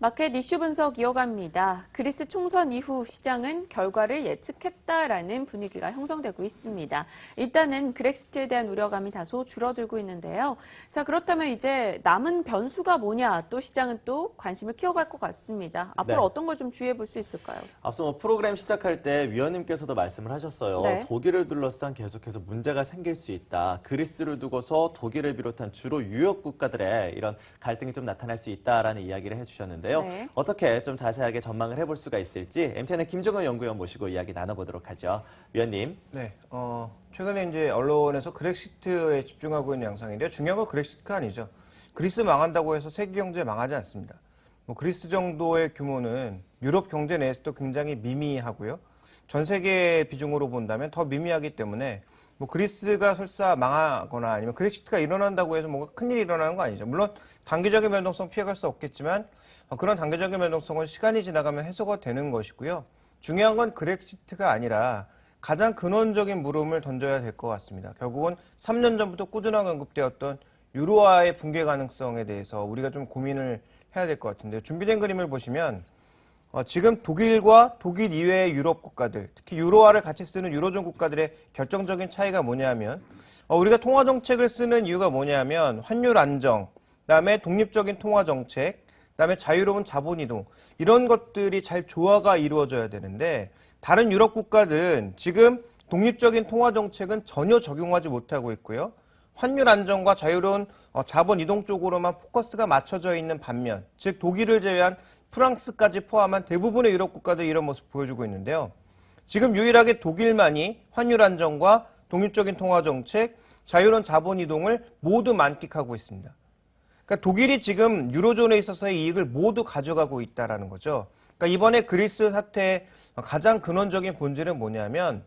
마켓 이슈 분석 이어갑니다. 그리스 총선 이후 시장은 결과를 예측했다라는 분위기가 형성되고 있습니다. 일단은 그렉시트에 대한 우려감이 다소 줄어들고 있는데요. 자, 그렇다면 이제 남은 변수가 뭐냐, 또 시장은 또 관심을 키워갈 것 같습니다. 앞으로 어떤 걸 좀 주의해 볼 수 있을까요? 앞서 프로그램 시작할 때 위원님께서도 말씀을 하셨어요. 네. 독일을 둘러싼 계속해서 문제가 생길 수 있다. 그리스를 두고서 독일을 비롯한 주로 유럽 국가들의 이런 갈등이 좀 나타날 수 있다라는 이야기를 해주셨는데요. 네. 어떻게 좀 자세하게 전망을 해볼 수가 있을지 MTN의 김정은 연구위원 모시고 이야기 나눠보도록 하죠. 위원님. 네, 최근에 이제 언론에서 그렉시트에 집중하고 있는 양상인데요. 중요한 건 그렉시트가 아니죠. 그리스 망한다고 해서 세계 경제 망하지 않습니다. 그리스 정도의 규모는 유럽 경제 내에서도 굉장히 미미하고요. 전 세계 비중으로 본다면 더 미미하기 때문에 그리스가 설사 망하거나 아니면 그렉시트가 일어난다고 해서 뭔가 큰일이 일어나는 거 아니죠. 물론 단기적인 변동성 피해갈 수 없겠지만 그런 단기적인 변동성은 시간이 지나가면 해소가 되는 것이고요. 중요한 건 그렉시트가 아니라 가장 근원적인 물음을 던져야 될 것 같습니다. 결국은 3년 전부터 꾸준하게 언급되었던 유로화의 붕괴 가능성에 대해서 우리가 좀 고민을 해야 될 것 같은데요. 준비된 그림을 보시면 지금 독일과 독일 이외의 유럽 국가들, 특히 유로화를 같이 쓰는 유로존 국가들의 결정적인 차이가 뭐냐면 우리가 통화 정책을 쓰는 이유가 뭐냐면 환율 안정, 그다음에 독립적인 통화 정책, 그다음에 자유로운 자본 이동 이런 것들이 잘 조화가 이루어져야 되는데 다른 유럽 국가들은 지금 독립적인 통화 정책은 전혀 적용하지 못하고 있고요. 환율 안정과 자유로운 자본 이동 쪽으로만 포커스가 맞춰져 있는 반면, 즉 독일을 제외한 프랑스까지 포함한 대부분의 유럽 국가들이 이런 모습을 보여주고 있는데요. 지금 유일하게 독일만이 환율 안정과 독립적인 통화 정책, 자유로운 자본 이동을 모두 만끽하고 있습니다. 그러니까 독일이 지금 유로존에 있어서의 이익을 모두 가져가고 있다는 거죠. 그러니까 이번에 그리스 사태의 가장 근원적인 본질은 뭐냐면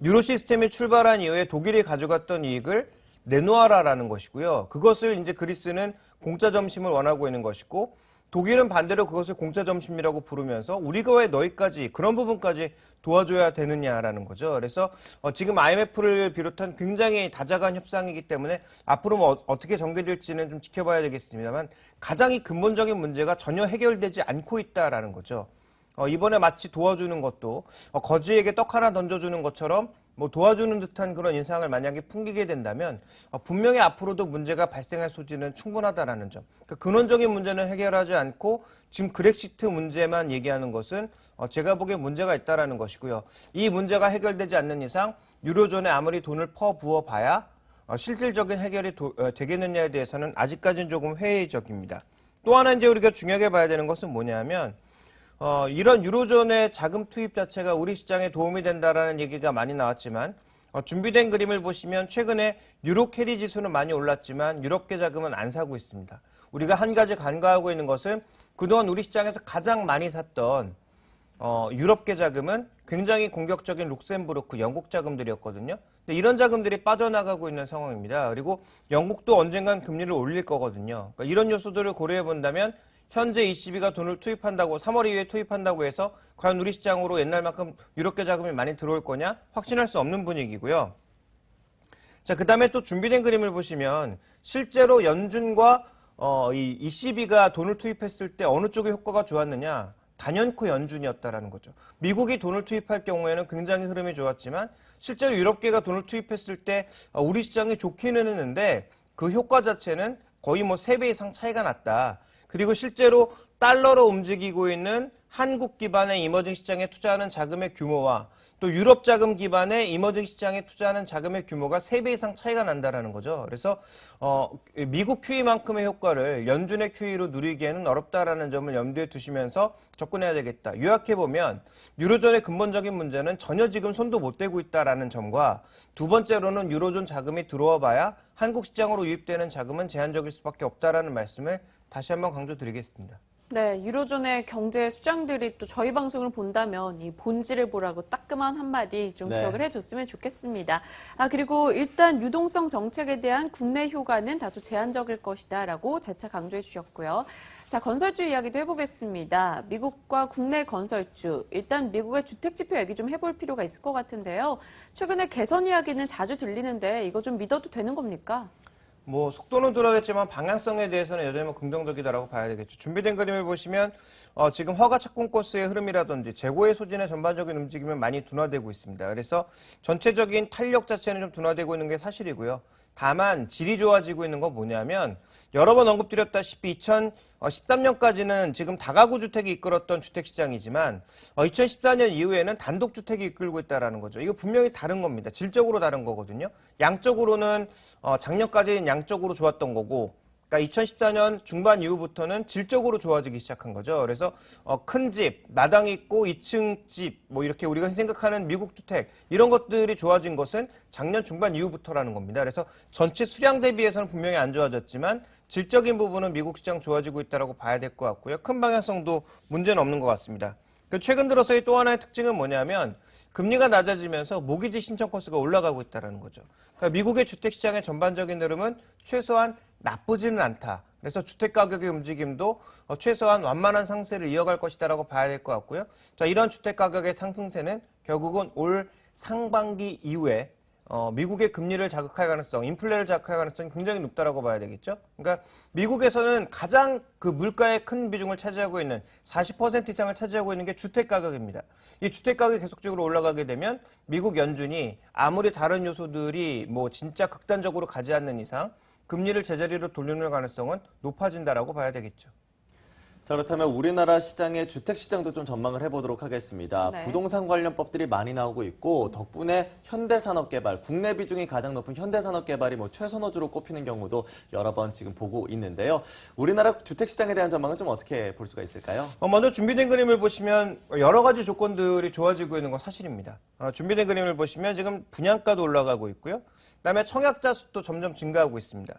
유로 시스템이 출발한 이후에 독일이 가져갔던 이익을 내놓아라라는 것이고요. 그것을 이제 그리스는 공짜 점심을 원하고 있는 것이고 독일은 반대로 그것을 공짜 점심이라고 부르면서 우리가 왜 너희까지 그런 부분까지 도와줘야 되느냐라는 거죠. 그래서 지금 IMF를 비롯한 굉장히 다자간 협상이기 때문에 앞으로 어떻게 전개될지는 좀 지켜봐야 되겠습니다만 가장 이 근본적인 문제가 전혀 해결되지 않고 있다라는 거죠. 이번에 마치 도와주는 것도 거지에게 떡 하나 던져주는 것처럼 도와주는 듯한 그런 인상을 만약에 풍기게 된다면 분명히 앞으로도 문제가 발생할 소지는 충분하다라는 점. 그러니까 근원적인 문제는 해결하지 않고 지금 그렉시트 문제만 얘기하는 것은 제가 보기에 문제가 있다라는 것이고요. 이 문제가 해결되지 않는 이상 유로존에 아무리 돈을 퍼부어 봐야 실질적인 해결이 되겠느냐에 대해서는 아직까지는 조금 회의적입니다. 또 하나 이제 우리가 중요하게 봐야 되는 것은 뭐냐면 이런 유로존의 자금 투입 자체가 우리 시장에 도움이 된다라는 얘기가 많이 나왔지만 준비된 그림을 보시면 최근에 유로 캐리 지수는 많이 올랐지만 유럽계 자금은 안 사고 있습니다. 우리가 한 가지 간과하고 있는 것은 그동안 우리 시장에서 가장 많이 샀던 유럽계 자금은 굉장히 공격적인 룩셈부르크, 영국 자금들이었거든요. 근데 이런 자금들이 빠져나가고 있는 상황입니다. 그리고 영국도 언젠간 금리를 올릴 거거든요. 그러니까 이런 요소들을 고려해 본다면 현재 ECB가 돈을 투입한다고 3월 이후에 투입한다고 해서 과연 우리 시장으로 옛날만큼 유럽계 자금이 많이 들어올 거냐? 확신할 수 없는 분위기고요. 자, 그다음에 또 준비된 그림을 보시면 실제로 연준과 이 ECB가 돈을 투입했을 때 어느 쪽의 효과가 좋았느냐? 단연코 연준이었다라는 거죠. 미국이 돈을 투입할 경우에는 굉장히 흐름이 좋았지만 실제로 유럽계가 돈을 투입했을 때 우리 시장이 좋기는 했는데 그 효과 자체는 거의 3배 이상 차이가 났다. 그리고 실제로 달러로 움직이고 있는 한국 기반의 이머징 시장에 투자하는 자금의 규모와 또 유럽 자금 기반의 이머징 시장에 투자하는 자금의 규모가 3배 이상 차이가 난다라는 거죠. 그래서 미국 QE만큼의 효과를 연준의 QE로 누리기에는 어렵다라는 점을 염두에 두시면서 접근해야 되겠다. 요약해보면 유로존의 근본적인 문제는 전혀 지금 손도 못 대고 있다라는 점과 두 번째로는 유로존 자금이 들어와 봐야 한국 시장으로 유입되는 자금은 제한적일 수밖에 없다라는 말씀을 다시 한번 강조드리겠습니다. 네, 유로존의 경제 수장들이 또 저희 방송을 본다면 이 본질을 보라고 따끔한 한마디 좀 기억을 해줬으면 좋겠습니다. 그리고 일단 유동성 정책에 대한 국내 효과는 다소 제한적일 것이다라고 재차 강조해 주셨고요. 자, 건설주 이야기도 해보겠습니다. 미국과 국내 건설주, 일단 미국의 주택지표 얘기 좀 해볼 필요가 있을 것 같은데요. 최근에 개선 이야기는 자주 들리는데 이거 좀 믿어도 되는 겁니까? 뭐 속도는 줄어들지만 방향성에 대해서는 여전히 뭐 긍정적이다라고 봐야 되겠죠. 준비된 그림을 보시면 지금 허가 착공 코스의 흐름이라든지 재고의 소진의 전반적인 움직임은 많이 둔화되고 있습니다. 그래서 전체적인 탄력 자체는 좀 둔화되고 있는 게 사실이고요. 다만 질이 좋아지고 있는 건 뭐냐면 여러 번 언급드렸다시피 2013년까지는 지금 다가구 주택이 이끌었던 주택시장이지만 2014년 이후에는 단독주택이 이끌고 있다는 거죠. 이거 분명히 다른 겁니다. 질적으로 다른 거거든요. 양적으로는 작년까지는 양적으로 좋았던 거고 그러니까 2014년 중반 이후부터는 질적으로 좋아지기 시작한 거죠. 그래서 큰 집, 마당 있고 2층 집, 뭐 이렇게 우리가 생각하는 미국 주택 이런 것들이 좋아진 것은 작년 중반 이후부터라는 겁니다. 그래서 전체 수량 대비해서는 분명히 안 좋아졌지만 질적인 부분은 미국 시장 좋아지고 있다고 봐야 될 것 같고요. 큰 방향성도 문제는 없는 것 같습니다. 최근 들어서의 또 하나의 특징은 뭐냐면 금리가 낮아지면서 모기지 신청 건수가 올라가고 있다는 거죠. 그러니까 미국의 주택시장의 전반적인 흐름은 최소한 나쁘지는 않다. 그래서 주택가격의 움직임도 최소한 완만한 상세를 이어갈 것이다라고 봐야 될 것 같고요. 자, 이런 주택가격의 상승세는 결국은 올 상반기 이후에 미국의 금리를 자극할 가능성, 인플레를 자극할 가능성이 굉장히 높다라고 봐야 되겠죠. 그러니까 미국에서는 가장 그 물가의 큰 비중을 차지하고 있는 40% 이상을 차지하고 있는 게 주택 가격입니다. 이 주택 가격이 계속적으로 올라가게 되면 미국 연준이 아무리 다른 요소들이 뭐 진짜 극단적으로 가지 않는 이상 금리를 제자리로 돌리는 가능성은 높아진다라고 봐야 되겠죠. 자, 그렇다면 우리나라 시장의 주택시장도 좀 전망을 해보도록 하겠습니다. 네. 부동산 관련법들이 많이 나오고 있고 덕분에 현대산업개발, 국내 비중이 가장 높은 현대산업개발이 뭐 최선호주로 꼽히는 경우도 여러 번 지금 보고 있는데요. 우리나라 주택시장에 대한 전망은 좀 어떻게 볼 수가 있을까요? 먼저 준비된 그림을 보시면 여러 가지 조건들이 좋아지고 있는 건 사실입니다. 준비된 그림을 보시면 지금 분양가도 올라가고 있고요. 그다음에 청약자 수도 점점 증가하고 있습니다.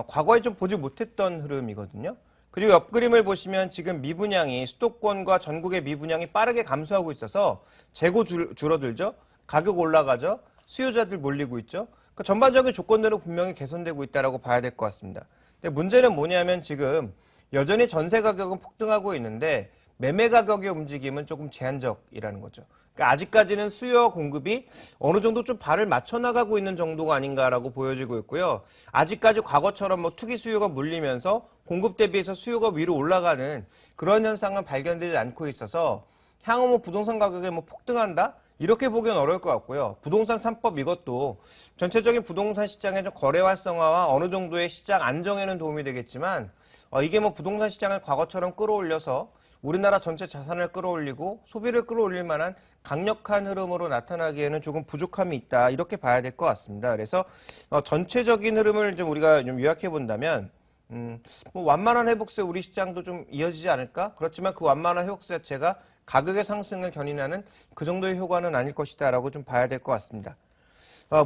과거에 좀 보지 못했던 흐름이거든요. 그리고 옆 그림을 보시면 지금 미분양이 수도권과 전국의 미분양이 빠르게 감소하고 있어서 재고 줄어들죠. 가격 올라가죠. 수요자들 몰리고 있죠. 그 전반적인 조건들은 분명히 개선되고 있다고 봐야 될 것 같습니다. 근데 문제는 뭐냐면 지금 여전히 전세 가격은 폭등하고 있는데 매매 가격의 움직임은 조금 제한적이라는 거죠. 그러니까 아직까지는 수요와 공급이 어느 정도 좀 발을 맞춰 나가고 있는 정도가 아닌가라고 보여지고 있고요. 아직까지 과거처럼 뭐 투기 수요가 물리면서 공급 대비해서 수요가 위로 올라가는 그런 현상은 발견되지 않고 있어서 향후 뭐 부동산 가격이 뭐 폭등한다? 이렇게 보기는 어려울 것 같고요. 부동산 3법 이것도 전체적인 부동산 시장의 좀 거래 활성화와 어느 정도의 시장 안정에는 도움이 되겠지만 이게 뭐 부동산 시장을 과거처럼 끌어올려서 우리나라 전체 자산을 끌어올리고 소비를 끌어올릴 만한 강력한 흐름으로 나타나기에는 조금 부족함이 있다. 이렇게 봐야 될 것 같습니다. 그래서 전체적인 흐름을 좀 우리가 좀 요약해 본다면 뭐 완만한 회복세 우리 시장도 좀 이어지지 않을까? 그렇지만 그 완만한 회복세 자체가 가격의 상승을 견인하는 그 정도의 효과는 아닐 것이다라고 좀 봐야 될 것 같습니다.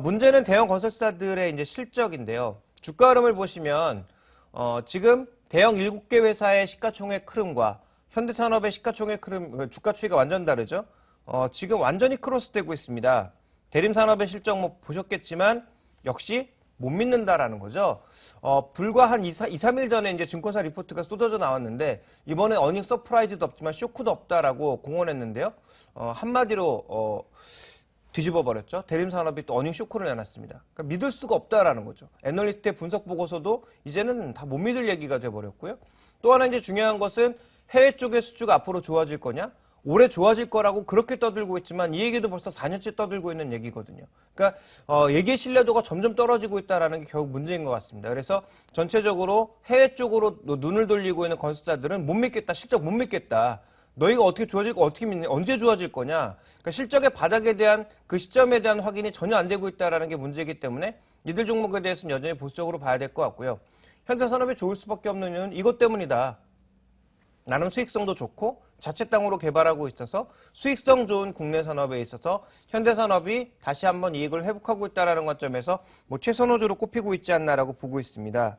문제는 대형 건설사들의 이제 실적인데요. 주가 흐름을 보시면 지금 대형 7개 회사의 시가총액 흐름과 현대산업의 시가총액 흐름, 주가 추이가 완전 다르죠. 지금 완전히 크로스되고 있습니다. 대림산업의 실적 뭐 보셨겠지만 역시 못 믿는다라는 거죠. 불과 한 2-3일 전에 이제 증권사 리포트가 쏟아져 나왔는데 이번에 어닝 서프라이즈도 없지만 쇼크도 없다라고 공언했는데요. 한마디로 뒤집어 버렸죠. 대림산업이 또 어닝 쇼크를 내놨습니다. 그러니까 믿을 수가 없다라는 거죠. 애널리스트의 분석 보고서도 이제는 다 못 믿을 얘기가 돼 버렸고요. 또 하나 이제 중요한 것은 해외 쪽의 수주가 앞으로 좋아질 거냐? 올해 좋아질 거라고 그렇게 떠들고 있지만 이 얘기도 벌써 4년째 떠들고 있는 얘기거든요. 그러니까 얘기의 신뢰도가 점점 떨어지고 있다는 게 결국 문제인 것 같습니다. 그래서 전체적으로 해외 쪽으로 눈을 돌리고 있는 건설사들은 못 믿겠다, 실적 못 믿겠다. 너희가 어떻게 좋아질 거 어떻게 믿니? 언제 좋아질 거냐? 그러니까 실적의 바닥에 대한 그 시점에 대한 확인이 전혀 안 되고 있다는 게 문제이기 때문에 이들 종목에 대해서는 여전히 보수적으로 봐야 될 것 같고요. 현대산업이 좋을 수밖에 없는 이유는 이것 때문이다. 나름 수익성도 좋고 자체 땅으로 개발하고 있어서 수익성 좋은 국내 산업에 있어서 현대산업이 다시 한번 이익을 회복하고 있다는 관점에서 뭐 최선호주로 꼽히고 있지 않나라고 보고 있습니다.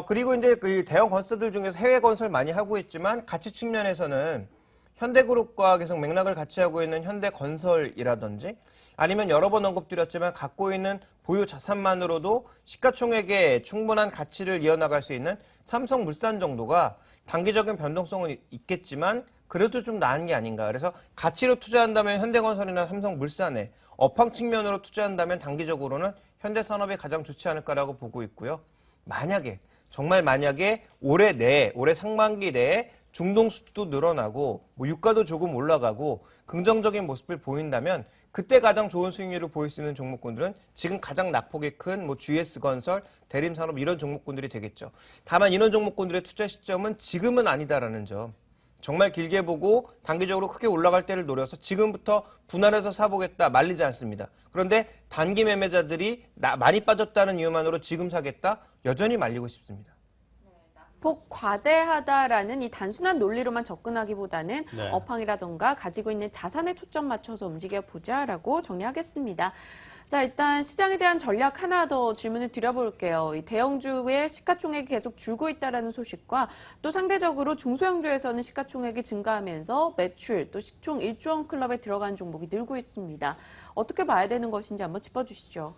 그리고 이제 그 대형 건설들 중에서 해외 건설 많이 하고 있지만 가치 측면에서는 현대그룹과 계속 맥락을 같이 하고 있는 현대건설이라든지 아니면 여러 번 언급드렸지만 갖고 있는 보유 자산만으로도 시가총액에 충분한 가치를 이어나갈 수 있는 삼성물산 정도가 단기적인 변동성은 있겠지만 그래도 좀 나은 게 아닌가. 그래서 가치로 투자한다면 현대건설이나 삼성물산에 업황 측면으로 투자한다면 단기적으로는 현대산업에 가장 좋지 않을까라고 보고 있고요. 정말 만약에 올해 상반기 내에 중동 수출도 늘어나고 뭐 유가도 조금 올라가고 긍정적인 모습을 보인다면 그때 가장 좋은 수익률을 보일 수 있는 종목군들은 지금 가장 낙폭이 큰 뭐 GS건설, 대림산업 이런 종목군들이 되겠죠. 다만 이런 종목군들의 투자 시점은 지금은 아니다라는 점. 정말 길게 보고 단기적으로 크게 올라갈 때를 노려서 지금부터 분할해서 사보겠다 말리지 않습니다. 그런데 단기 매매자들이 많이 빠졌다는 이유만으로 지금 사겠다? 여전히 말리고 싶습니다. 폭 과대하다라는 이 단순한 논리로만 접근하기보다는 네. 업황이라던가 가지고 있는 자산에 초점 맞춰서 움직여보자라고 정리하겠습니다. 자, 일단 시장에 대한 전략 하나 더 질문을 드려볼게요. 이 대형주의 시가총액이 계속 줄고 있다는 소식과 또 상대적으로 중소형주에서는 시가총액이 증가하면서 매출 또 시총 1조 원 클럽에 들어간 종목이 늘고 있습니다. 어떻게 봐야 되는 것인지 한번 짚어주시죠.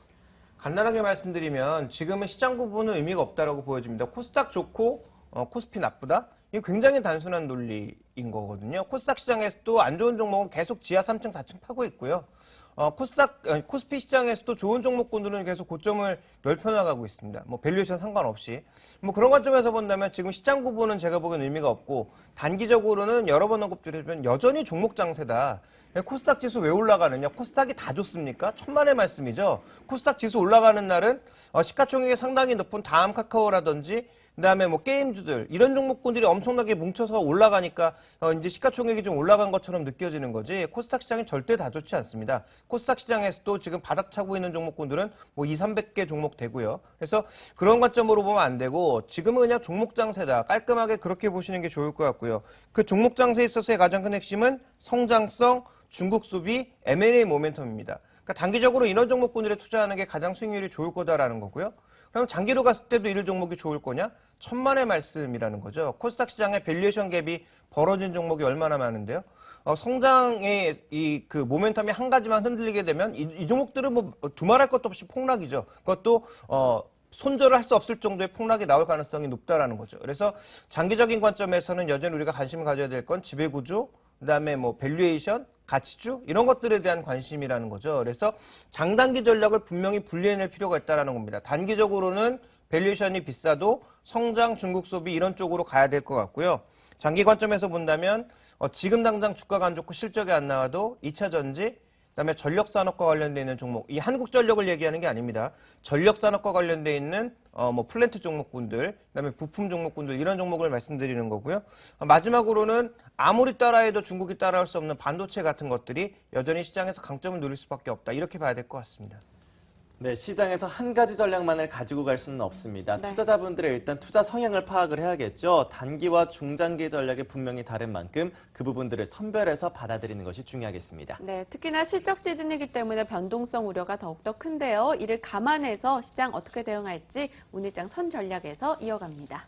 간단하게 말씀드리면 지금은 시장 구분은 의미가 없다라고 보여집니다. 코스닥 좋고 코스피 나쁘다? 이게 굉장히 단순한 논리인 거거든요. 코스닥 시장에서도 안 좋은 종목은 계속 지하 3층, 4층 파고 있고요. 코스피 시장에서도 좋은 종목군들은 계속 고점을 넓혀나가고 있습니다. 뭐 밸류에이션 상관없이. 뭐 그런 관점에서 본다면 지금 시장 구분은 제가 보기엔 의미가 없고 단기적으로는 여러 번 언급드리면 여전히 종목 장세다. 코스닥 지수 왜 올라가느냐? 코스닥이 다 좋습니까? 천만의 말씀이죠. 코스닥 지수 올라가는 날은 시가총액이 상당히 높은 다음 카카오라든지 그다음에 뭐 게임주들 이런 종목군들이 엄청나게 뭉쳐서 올라가니까 이제 시가총액이 좀 올라간 것처럼 느껴지는 거지 코스닥 시장이 절대 다 좋지 않습니다. 코스닥 시장에서도 지금 바닥 차고 있는 종목군들은 뭐 200~300개 종목 되고요. 그래서 그런 관점으로 보면 안 되고 지금은 그냥 종목 장세다. 깔끔하게 그렇게 보시는 게 좋을 것 같고요. 그 종목 장세에 있어서의 가장 큰 핵심은 성장성, 중국 소비, M&A 모멘텀입니다. 그러니까 단기적으로 이런 종목군들에 투자하는 게 가장 수익률이 좋을 거다라는 거고요. 그럼 장기로 갔을 때도 이런 종목이 좋을 거냐? 천만의 말씀이라는 거죠. 코스닥 시장의 밸류에이션 갭이 벌어진 종목이 얼마나 많은데요. 성장의 그 모멘텀이 한 가지만 흔들리게 되면 이 종목들은 뭐 두말할 것도 없이 폭락이죠. 그것도 손절을 할 수 없을 정도의 폭락이 나올 가능성이 높다라는 거죠. 그래서 장기적인 관점에서는 여전히 우리가 관심을 가져야 될 건 지배구조, 그다음에 뭐 밸류에이션, 가치주 이런 것들에 대한 관심이라는 거죠. 그래서 장단기 전략을 분명히 분리해낼 필요가 있다는 겁니다. 단기적으로는 밸류에이션이 비싸도 성장, 중국 소비 이런 쪽으로 가야 될 것 같고요. 장기 관점에서 본다면 지금 당장 주가가 안 좋고 실적이 안 나와도 2차 전지, 그다음에 전력산업과 관련돼 있는 종목, 이 한국전력을 얘기하는 게 아닙니다. 전력산업과 관련돼 있는 뭐 플랜트 종목군들, 그다음에 부품 종목군들 이런 종목을 말씀드리는 거고요. 마지막으로는 아무리 따라해도 중국이 따라할 수 없는 반도체 같은 것들이 여전히 시장에서 강점을 누릴 수밖에 없다. 이렇게 봐야 될 것 같습니다. 네, 시장에서 한 가지 전략만을 가지고 갈 수는 없습니다. 네. 투자자분들의 일단 투자 성향을 파악을 해야겠죠. 단기와 중장기 전략이 분명히 다른 만큼 그 부분들을 선별해서 받아들이는 것이 중요하겠습니다. 네, 특히나 실적 시즌이기 때문에 변동성 우려가 더욱더 큰데요. 이를 감안해서 시장 어떻게 대응할지 오늘장 선 전략에서 이어갑니다.